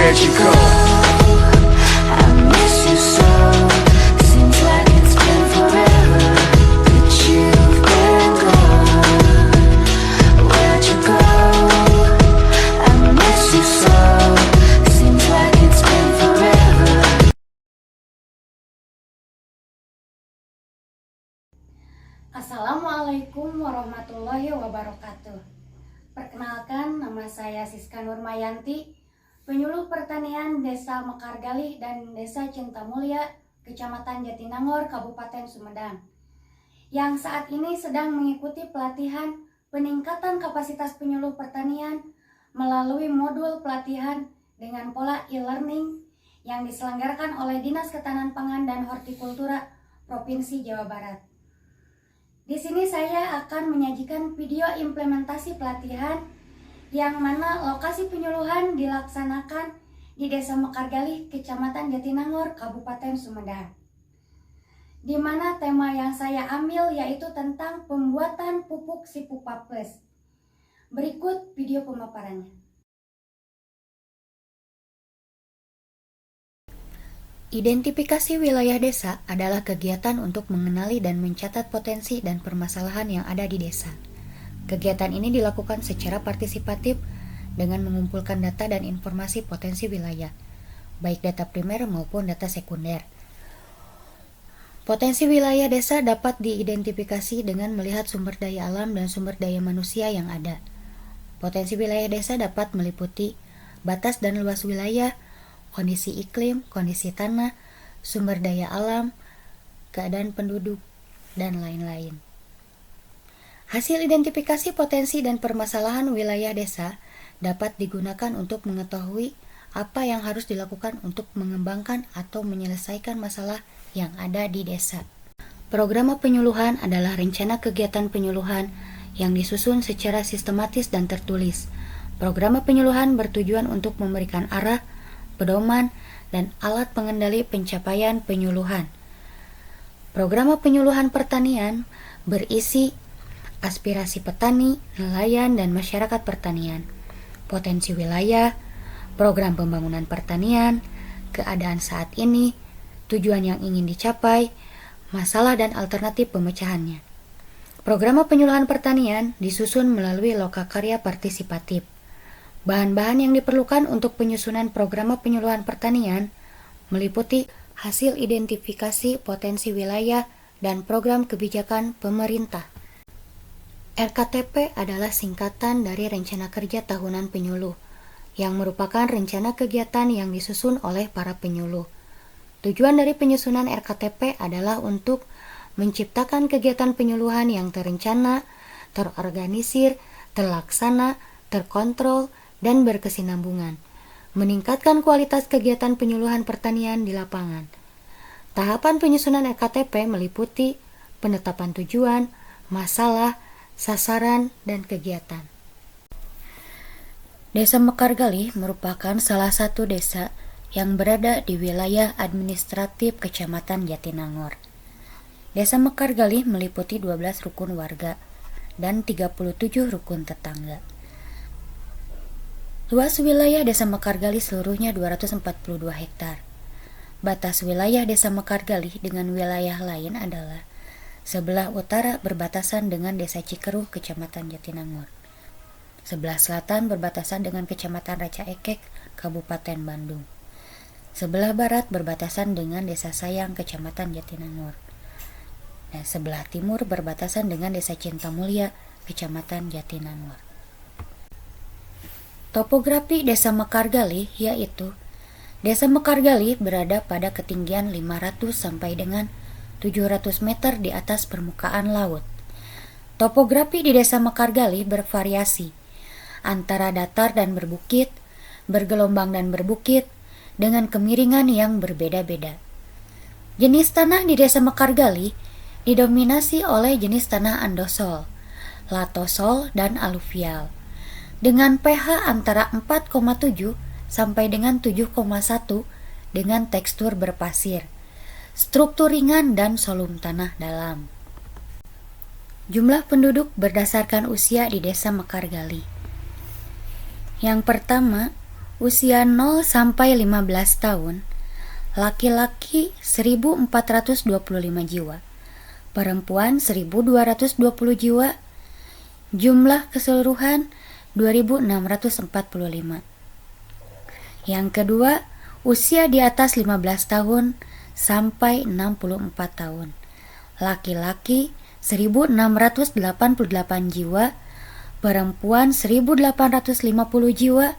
where'd you go? I miss you so. Seems like it's been forever that you've been gone. Where'd you go? I miss you so. Seems like it's been forever. Assalamualaikum warahmatullahi wabarakatuh. Perkenalkan, nama saya Siska Nurmayanti, penyuluh pertanian Desa Mekargalih dan Desa Cinta Mulia, Kecamatan Jatinangor, Kabupaten Sumedang, yang saat ini sedang mengikuti pelatihan peningkatan kapasitas penyuluh pertanian melalui modul pelatihan dengan pola e-learning yang diselenggarakan oleh Dinas Ketahanan Pangan dan Hortikultura Provinsi Jawa Barat. Di sini saya akan menyajikan video implementasi pelatihan yang mana lokasi penyuluhan dilaksanakan di Desa Mekargalih, Kecamatan Jatinangor, Kabupaten Sumedang. Di mana tema yang saya ambil yaitu tentang pembuatan pupuk Sipupa Plus. Berikut video pemaparannya. Identifikasi wilayah desa adalah kegiatan untuk mengenali dan mencatat potensi dan permasalahan yang ada di desa. Kegiatan ini dilakukan secara partisipatif dengan mengumpulkan data dan informasi potensi wilayah, baik data primer maupun data sekunder. Potensi wilayah desa dapat diidentifikasi dengan melihat sumber daya alam dan sumber daya manusia yang ada. Potensi wilayah desa dapat meliputi batas dan luas wilayah, kondisi iklim, kondisi tanah, sumber daya alam, keadaan penduduk, dan lain-lain. Hasil identifikasi potensi dan permasalahan wilayah desa dapat digunakan untuk mengetahui apa yang harus dilakukan untuk mengembangkan atau menyelesaikan masalah yang ada di desa. Program penyuluhan adalah rencana kegiatan penyuluhan yang disusun secara sistematis dan tertulis. Program penyuluhan bertujuan untuk memberikan arah, pedoman, dan alat pengendali pencapaian penyuluhan. Program penyuluhan pertanian berisi aspirasi petani, nelayan, dan masyarakat pertanian, potensi wilayah, program pembangunan pertanian, keadaan saat ini, tujuan yang ingin dicapai, masalah dan alternatif pemecahannya. Program penyuluhan pertanian disusun melalui lokakarya partisipatif. Bahan-bahan yang diperlukan untuk penyusunan program penyuluhan pertanian meliputi hasil identifikasi potensi wilayah dan program kebijakan pemerintah. RKTP adalah singkatan dari Rencana Kerja Tahunan Penyuluh, yang merupakan rencana kegiatan yang disusun oleh para penyuluh. Tujuan dari penyusunan RKTP adalah untuk menciptakan kegiatan penyuluhan yang terencana, terorganisir, terlaksana, terkontrol, dan berkesinambungan, meningkatkan kualitas kegiatan penyuluhan pertanian di lapangan. Tahapan penyusunan RKTP meliputi penetapan tujuan, masalah, sasaran, dan kegiatan. Desa Mekargalih merupakan salah satu desa yang berada di wilayah administratif Kecamatan Jatinangor. Desa Mekargalih meliputi 12 rukun warga dan 37 rukun tetangga. Luas wilayah Desa Mekargalih seluruhnya 242 hektar. Batas wilayah Desa Mekargalih dengan wilayah lain adalah sebelah utara berbatasan dengan Desa Cikeruh, Kecamatan Jatinangor. Sebelah selatan berbatasan dengan Kecamatan Raca Ekek, Kabupaten Bandung. Sebelah barat berbatasan dengan Desa Sayang, Kecamatan Jatinangor. Dan sebelah timur berbatasan dengan Desa Cinta Mulia, Kecamatan Jatinangor. Topografi Desa Mekargalih yaitu Desa Mekargalih berada pada ketinggian 500 sampai dengan 700 meter di atas permukaan laut. Topografi di Desa Mekargalih bervariasi antara datar dan berbukit, bergelombang dan berbukit, dengan kemiringan yang berbeda-beda. Jenis tanah di Desa Mekargalih didominasi oleh jenis tanah andosol, latosol, dan aluvial, dengan pH antara 4,7 sampai dengan 7,1 dengan tekstur berpasir, struktur ringan dan solum tanah dalam. Jumlah penduduk berdasarkan usia di Desa Mekargalih. Yang pertama, Usia 0 sampai 15 tahun, laki-laki 1.425 jiwa, perempuan 1.220 jiwa, jumlah keseluruhan 2.645. Yang kedua, usia di atas 15 tahun sampai 64 tahun, laki-laki 1.688 jiwa, perempuan 1.850 jiwa,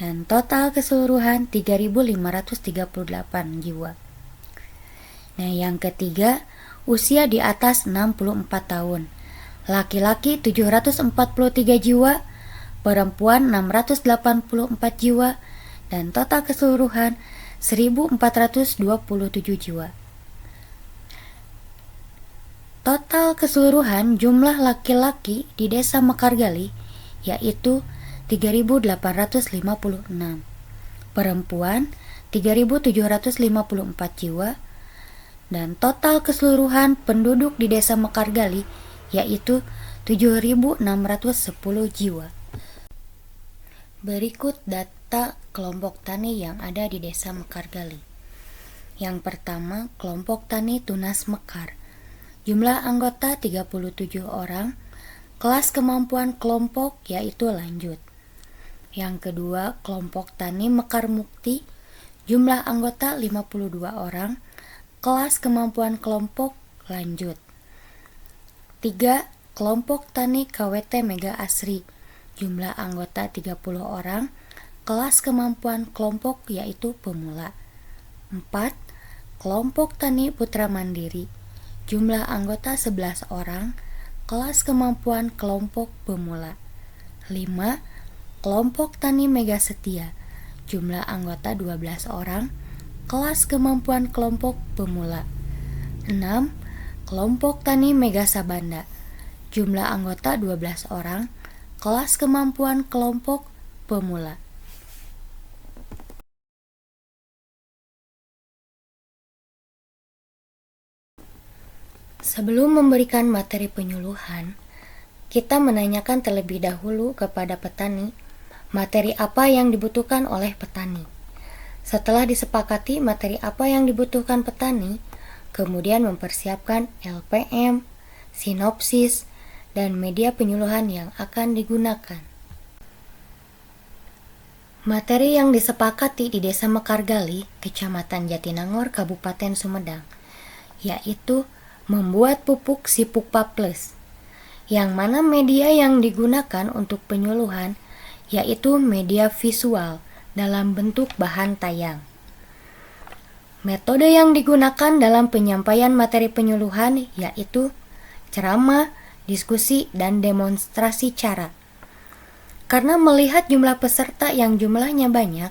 dan total keseluruhan 3.538 jiwa. Nah, yang ketiga, usia di atas 64 tahun, laki-laki 743 jiwa, perempuan 684 jiwa, dan total keseluruhan 1.427 jiwa. Total keseluruhan jumlah laki-laki di Desa Mekargali yaitu 3.856, perempuan 3.754 jiwa, dan total keseluruhan penduduk di Desa Mekargali yaitu 7.610 jiwa. Berikut data kelompok tani yang ada di Desa Mekargali. Yang pertama, kelompok tani Tunas Mekar. Jumlah anggota 37 orang, kelas kemampuan kelompok yaitu lanjut. Yang kedua, kelompok tani Mekar Mukti, jumlah anggota 52 orang, kelas kemampuan kelompok lanjut. 3. Kelompok tani KWT Mega Asri, jumlah anggota 30 orang, kelas kemampuan kelompok yaitu pemula. 4. Kelompok tani Putra Mandiri, jumlah anggota 11 orang, kelas kemampuan kelompok pemula. 5. Kelompok tani Mega Setia, jumlah anggota 12 orang, kelas kemampuan kelompok pemula. 6. Kelompok tani Mega Sabanda, jumlah anggota 12 orang, kelas kemampuan kelompok pemula. Sebelum memberikan materi penyuluhan, kita menanyakan terlebih dahulu kepada petani materi apa yang dibutuhkan oleh petani. Setelah disepakati materi apa yang dibutuhkan petani, kemudian mempersiapkan LPM, sinopsis, dan media penyuluhan yang akan digunakan. Materi yang disepakati di Desa Mekargali, Kecamatan Jatinangor, Kabupaten Sumedang, yaitu membuat pupuk Sipukpa Plus, yang mana media yang digunakan untuk penyuluhan yaitu media visual dalam bentuk bahan tayang. Metode yang digunakan dalam penyampaian materi penyuluhan yaitu ceramah, diskusi, dan demonstrasi cara. Karena melihat jumlah peserta yang jumlahnya banyak,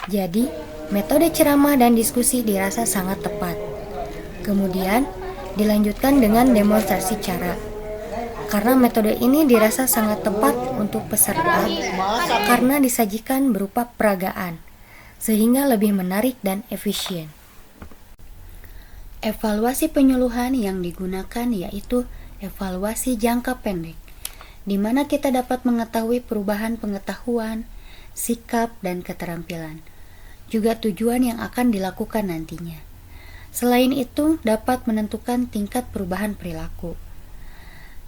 jadi metode ceramah dan diskusi dirasa sangat tepat. Kemudian dilanjutkan dengan demonstrasi cara. Karena metode ini dirasa sangat tepat untuk peserta karena disajikan berupa peragaan, sehingga lebih menarik dan efisien. Evaluasi penyuluhan yang digunakan yaitu evaluasi jangka pendek, di mana kita dapat mengetahui perubahan pengetahuan, sikap, dan keterampilan, juga tujuan yang akan dilakukan nantinya. Selain itu, dapat menentukan tingkat perubahan perilaku.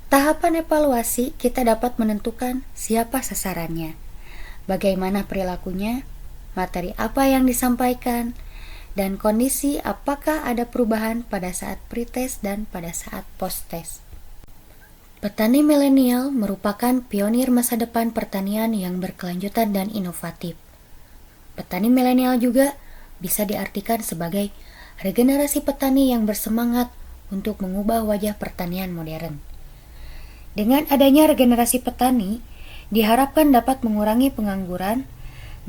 Tahapan evaluasi, kita dapat menentukan siapa sasarannya, bagaimana perilakunya, materi apa yang disampaikan, dan kondisi apakah ada perubahan pada saat pretest dan pada saat post-test. Petani milenial merupakan pionir masa depan pertanian yang berkelanjutan dan inovatif. Petani milenial juga bisa diartikan sebagai regenerasi petani yang bersemangat untuk mengubah wajah pertanian modern. Dengan adanya regenerasi petani, diharapkan dapat mengurangi pengangguran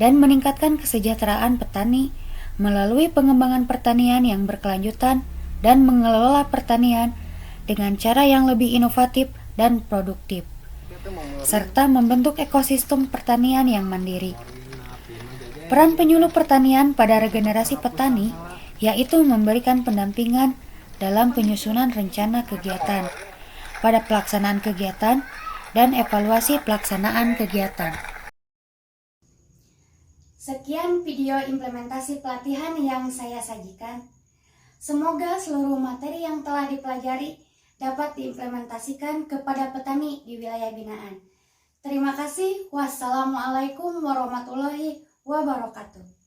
dan meningkatkan kesejahteraan petani melalui pengembangan pertanian yang berkelanjutan dan mengelola pertanian dengan cara yang lebih inovatif dan produktif, serta membentuk ekosistem pertanian yang mandiri. Peran penyuluh pertanian pada regenerasi petani yaitu memberikan pendampingan dalam penyusunan rencana kegiatan, pada pelaksanaan kegiatan, dan evaluasi pelaksanaan kegiatan. Sekian video implementasi pelatihan yang saya sajikan. Semoga seluruh materi yang telah dipelajari dapat diimplementasikan kepada petani di wilayah binaan. Terima kasih. Wassalamualaikum warahmatullahi wabarakatuh.